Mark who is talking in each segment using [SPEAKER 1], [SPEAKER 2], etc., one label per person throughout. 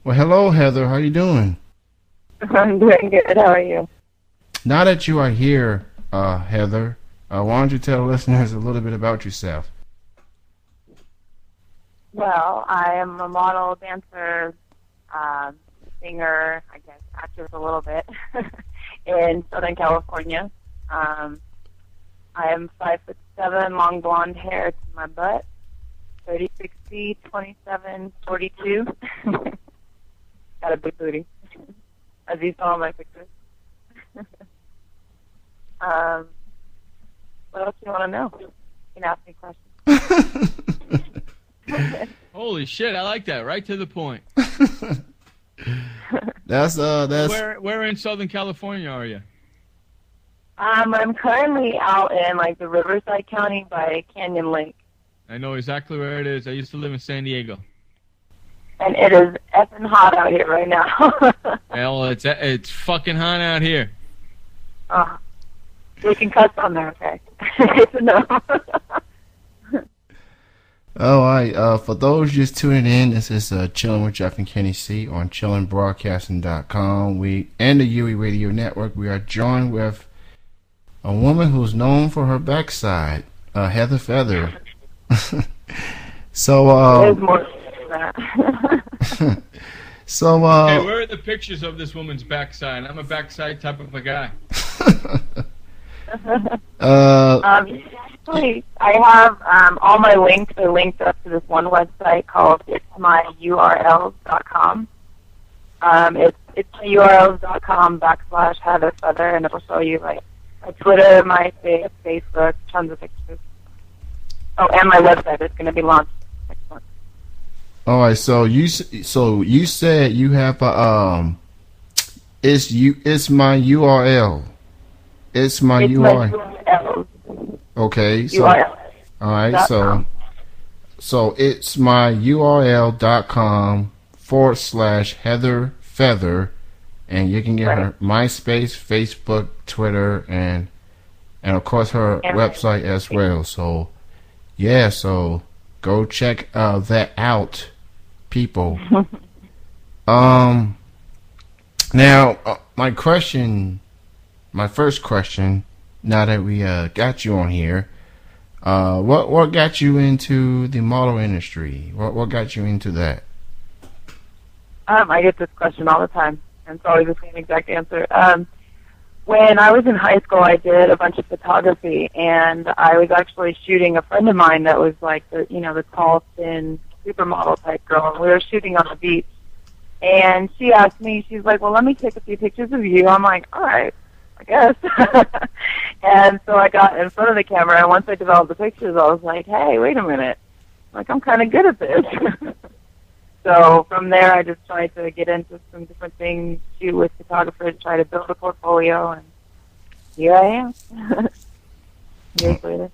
[SPEAKER 1] Well, hello, Heather. How you doing?
[SPEAKER 2] I'm doing good. How are you?
[SPEAKER 1] Now that you are here, Heather, why don't you tell listeners a little bit about yourself?
[SPEAKER 2] Well, I am a model, dancer, um, singer, I guess actress a little bit in Southern California. Um, I am 5'7", long blonde hair to my butt, 30, 60, 27, 42. Got a big booty, as you saw in my pictures. um, what else do you want to know? You can ask me questions.
[SPEAKER 3] Holy shit, I like that. Right to the point.
[SPEAKER 1] That's
[SPEAKER 3] Where in Southern California are you?
[SPEAKER 2] I'm currently out in like the Riverside County by Canyon Lake,
[SPEAKER 3] I know exactly where it is. I used to live in San Diego.
[SPEAKER 2] and it is effing hot out here right now.
[SPEAKER 3] Hell, it's fucking hot out here.
[SPEAKER 2] Oh, we can cuss on there, okay? Good to know.
[SPEAKER 1] all right. For those just tuning in, this is Chilling with Jeff and Kenny C on chillingbroadcasting.com. We and the UE Radio Network. We are joined with a woman who's known for her backside, Heather Feather. So,
[SPEAKER 2] There's more than that.
[SPEAKER 1] so,
[SPEAKER 3] Hey, where are the pictures of this woman's backside? I'm a backside type of a guy.
[SPEAKER 2] Actually, I have all my links are linked up to this one website called itsmyurls.com. It's myurls.com / Heather Feather, and it'll show you like my Twitter, my Facebook, tons of pictures. Oh, and my website is going to be launched next month.
[SPEAKER 1] all right. So you said you have a it's my URL. It's my
[SPEAKER 2] It's
[SPEAKER 1] URL.
[SPEAKER 2] my URL.
[SPEAKER 1] Okay. So
[SPEAKER 2] URL.
[SPEAKER 1] all right. So it's my URL.com / Heather Feather, and you can get her MySpace, Facebook, Twitter, and of course her website as well. So yeah, so go check that out, people. Now my first question, now that we got you on here, what got you into the model industry? What got you into that?
[SPEAKER 2] I get this question all the time, and it's always the same exact answer. When I was in high school, I did a bunch of photography, and I was actually shooting a friend of mine that was like the tall, thin, supermodel type girl, and we were shooting on the beach. And she asked me, she's like, well, let me take a few pictures of you. I'm like, all right, I guess. And so I got in front of the camera, and once I developed the pictures, I was like, hey, wait a minute. Like, I'm kind of good at this. So from there, I just tried to get into some different things, shoot with photographers, try to build a portfolio, and here I am. Years later.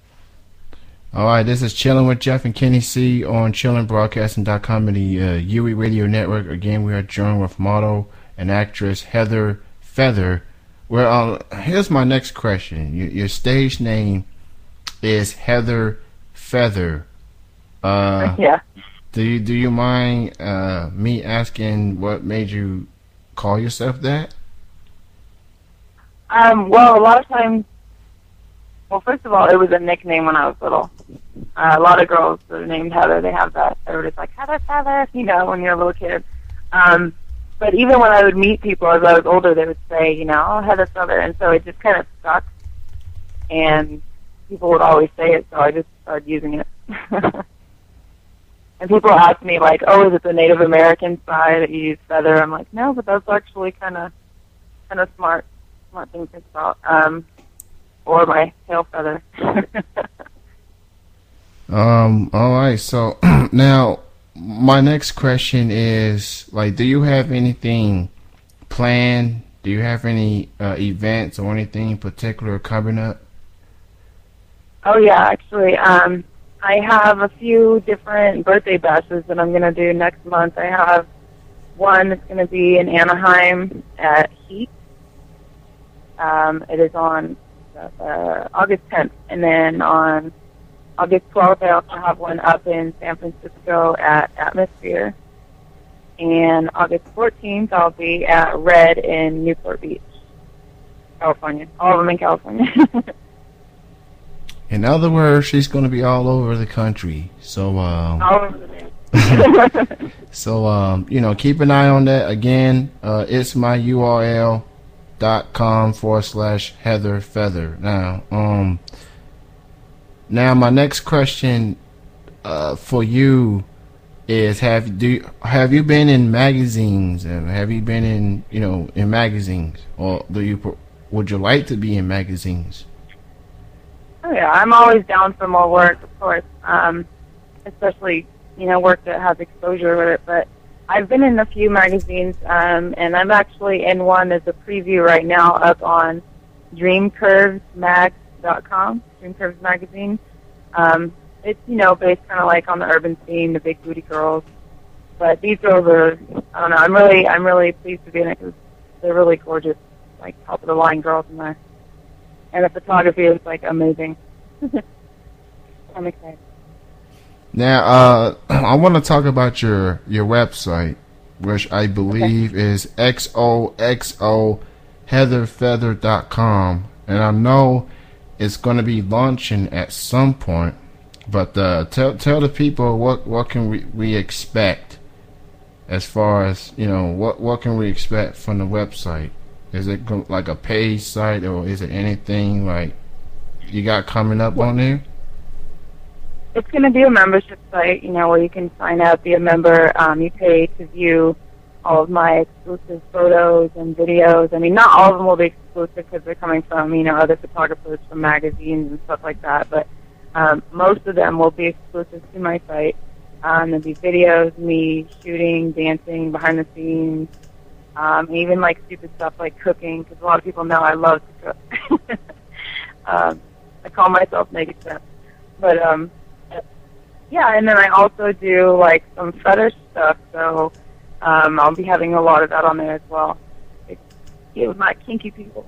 [SPEAKER 1] All right, this is Chilling with Jeff and Kenny C on chillingbroadcasting.com and the UE Radio Network. Again, we are joined with model and actress Heather Feather. Well, here's my next question. Your stage name is Heather Feather.
[SPEAKER 2] Yeah.
[SPEAKER 1] Do you mind me asking what made you call yourself that?
[SPEAKER 2] Well, a lot of times, well, first of all, it was a nickname when I was little. A lot of girls that are named Heather, they have that. Everybody's like, Heather Feather, when you're a little kid. But even when I would meet people as I was older, they would say, oh, Heather Feather. And so it just kind of stuck. And people would always say it, so I just started using it. And people ask me, like, oh, is it the Native American side that you use feather? I'm like, no, but that's actually kind of smart thing to think about. Or my tail feather.
[SPEAKER 1] All right. So now my next question is, like, do you have anything planned? Do you have any events or anything particular coming up?
[SPEAKER 2] Oh, yeah, actually. I have a few different birthday bashes that I'm going to do next month. I have one that's going to be in Anaheim at Heat. It is on August 10th. And then on August 12th, I also have one up in San Francisco at Atmosphere. And August 14th, I'll be at Red in Newport Beach, California. All of them in California.
[SPEAKER 1] In other words, she's going to be all over the country. So,
[SPEAKER 2] all over the damn.
[SPEAKER 1] so, keep an eye on that. Again, it's my URL.com/Heather Feather. Now my next question, for you is, have you been in magazines, and have you been in magazines, or would you like to be in magazines?
[SPEAKER 2] Oh yeah, I'm always down for more work, of course. Especially work that has exposure with it. But I've been in a few magazines, and I'm actually in one as a preview right now up on DreamCurvesMag.com. Dream Curves magazine. It's based kind of like on the urban scene, the big booty girls. But these girls are, I don't know, I'm really pleased to be in it because they're really gorgeous, like top of the line girls in there, and the photography is like amazing. I'm excited.
[SPEAKER 1] Now, I want to talk about your website, which I believe is XOXOHeatherFeather.com, and I know it's going to be launching at some point. But tell the people what can we expect, as far as what can we expect from the website? Is it like a paid site, or is it anything like you got coming up on there?
[SPEAKER 2] It's going to be a membership site, where you can sign up, be a member. You pay to view all of my exclusive photos and videos. I mean, not all of them will be exclusive because they're coming from, other photographers from magazines and stuff like that. But most of them will be exclusive to my site. There'll be videos, me shooting, dancing, behind the scenes, even like stupid stuff like cooking, because a lot of people know I love to cook. I call myself Naked Chef. But yeah, and then I also do like some fetish stuff, so I'll be having a lot of that on there as well. With my kinky people.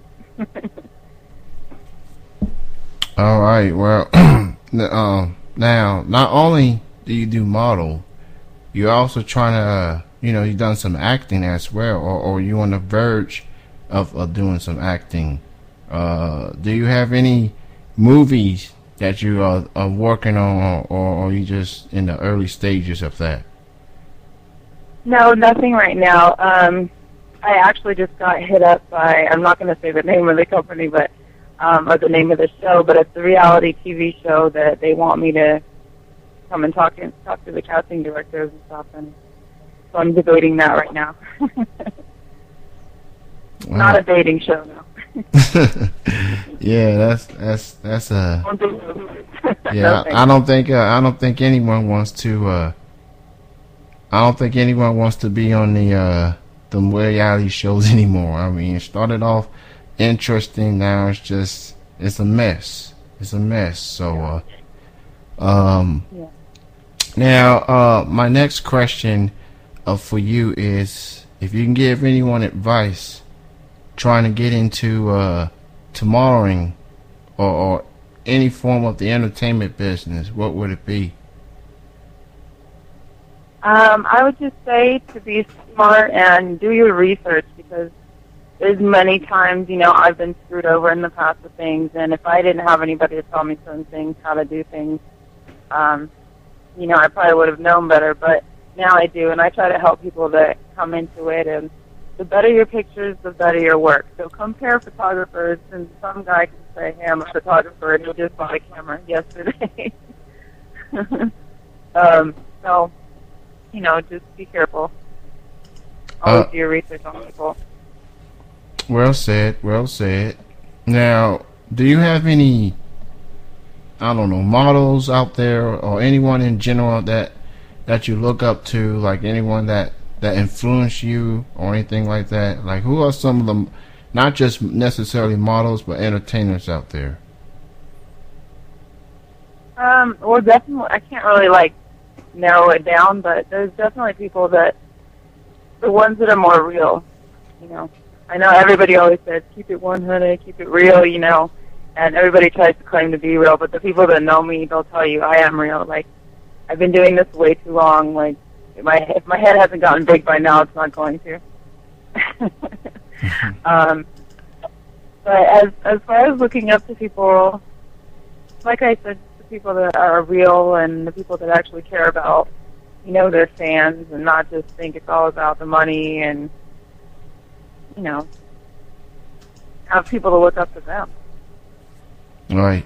[SPEAKER 1] All right. Well, now not only do you do model, you're also trying to, you've done some acting as well, or you on the verge of doing some acting. Do you have any movies that you are working on, or are you just in the early stages of that?
[SPEAKER 2] No, nothing right now. I actually just got hit up by, I'm not going to say the name of the company, but or the name of the show, but it's a reality TV show that they want me to come and talk to the casting directors and stuff, and so I'm debating that right now.
[SPEAKER 1] Wow.
[SPEAKER 2] Not a dating show, no.
[SPEAKER 1] Yeah, that's a yeah.
[SPEAKER 2] No,
[SPEAKER 1] I don't think anyone wants to. I don't think anyone wants to be on the reality shows anymore. I mean, it started off interesting. Now it's a mess. It's a mess. So, now my next question for you is, if you can give anyone advice trying to get into modeling or any form of the entertainment business, what would it be?
[SPEAKER 2] I would just say to be smart and do your research, because there's many times, I've been screwed over in the past with things, and if I didn't have anybody to tell me certain things, how to do things, I probably would have known better, but now I do, and I try to help people that come into it, and the better your pictures, the better your work. So compare photographers, and some guy can say, hey, I'm a photographer, and he just bought a camera yesterday. So, just be careful. Always do your research on people.
[SPEAKER 1] Well said, well said. Now, do you have any, models out there, or anyone in general that you look up to, like anyone that influence you or anything like that? Like, who are some of them, not just necessarily models, but entertainers out there?
[SPEAKER 2] Well, definitely, I can't really narrow it down, but there's definitely people the ones that are more real. I know everybody always says keep it 100, keep it real, and everybody tries to claim to be real, but the people that know me, they'll tell you I am real. Like, I've been doing this way too long. Like, if my head hasn't gotten big by now, it's not going to. But as far as looking up to people, like I said, the people that are real and the people that actually care about, their fans and not just think it's all about the money and, have people to look up to them.
[SPEAKER 1] Right.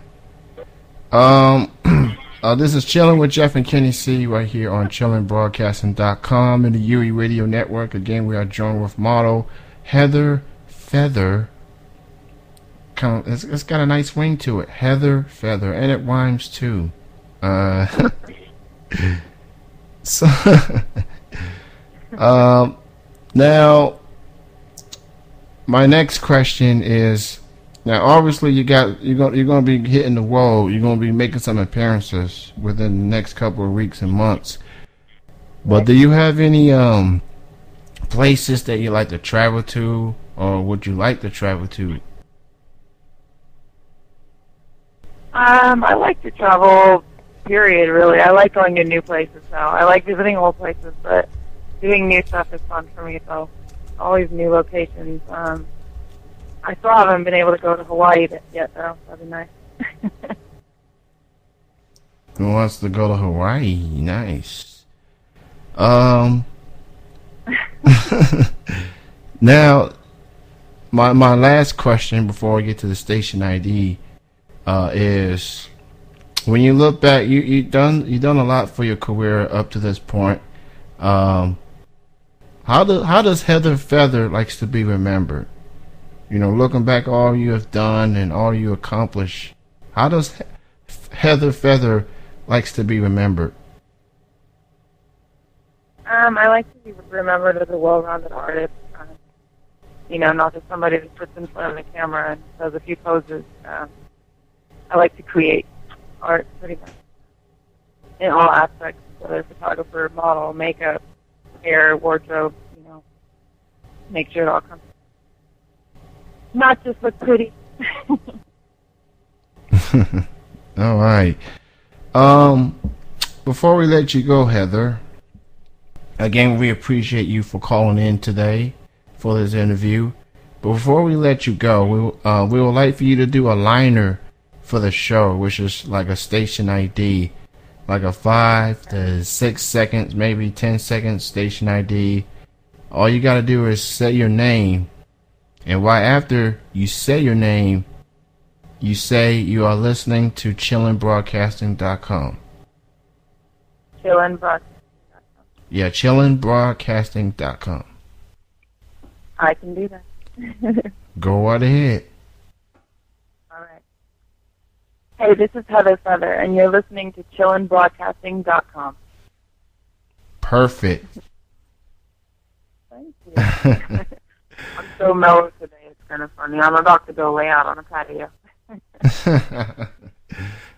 [SPEAKER 1] This is Chilling with Jeff and Kenny C right here on chillingbroadcasting.com and the UE Radio Network. Again, we are joined with model Heather Feather. It's got a nice ring to it. Heather Feather, and it rhymes too. So, now, my next question is: now, obviously, you're gonna be hitting the road. You're gonna be making some appearances within the next couple of weeks and months. But do you have any places that you like to travel to, or would you like to travel to?
[SPEAKER 2] I like to travel, period, really. I like going to new places now. I like visiting old places, but doing new stuff is fun for me, so always new locations. I still haven't been able to go to Hawaii yet, though. That'd be nice.
[SPEAKER 1] Who wants to go to Hawaii? Nice. Now, my last question before we get to the station ID is: when you look back, you done a lot for your career up to this point. How does Heather Feather likes to be remembered? Looking back, all you have done and all you accomplished. How does Heather Feather likes to be remembered?
[SPEAKER 2] I like to be remembered as a well-rounded artist. Not just somebody that sits in front of the camera and does a few poses. I like to create art pretty much in all aspects, whether photographer, model, makeup, hair, wardrobe, make sure it all comes. Not just look pretty.
[SPEAKER 1] All right. Before we let you go, Heather, again, we appreciate you for calling in today for this interview. But before we let you go, we would like for you to do a liner for the show, which is like a station ID, like a 5 to 6 seconds, maybe 10 seconds station ID. All you got to do is say your name, and right after you say your name, you say you are listening to chillingbroadcasting.com.
[SPEAKER 2] Chillingbroadcasting.com.
[SPEAKER 1] Yeah, chillingbroadcasting.com.
[SPEAKER 2] I can do that.
[SPEAKER 1] Go right ahead.
[SPEAKER 2] All right. Hey, this is Heather Feather, and you're listening to chillingbroadcasting.com.
[SPEAKER 1] Perfect.
[SPEAKER 2] Thank you. I'm so mellow today, it's kind of funny. I'm about to go lay out on a patio.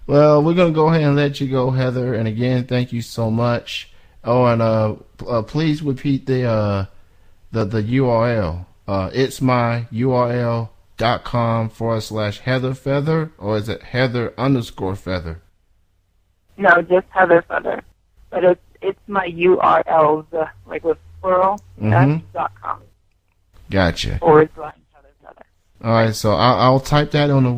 [SPEAKER 1] Well, we're going to go ahead and let you go, Heather. And again, thank you so much. Oh, and please repeat the URL. It's my URL.com/Heather Feather, or is it Heather_Feather?
[SPEAKER 2] No, just Heather Feather. But it's my URLs, like with plural, .com.
[SPEAKER 1] Gotcha.
[SPEAKER 2] /Heather Feather.
[SPEAKER 1] All right, so I'll type that on the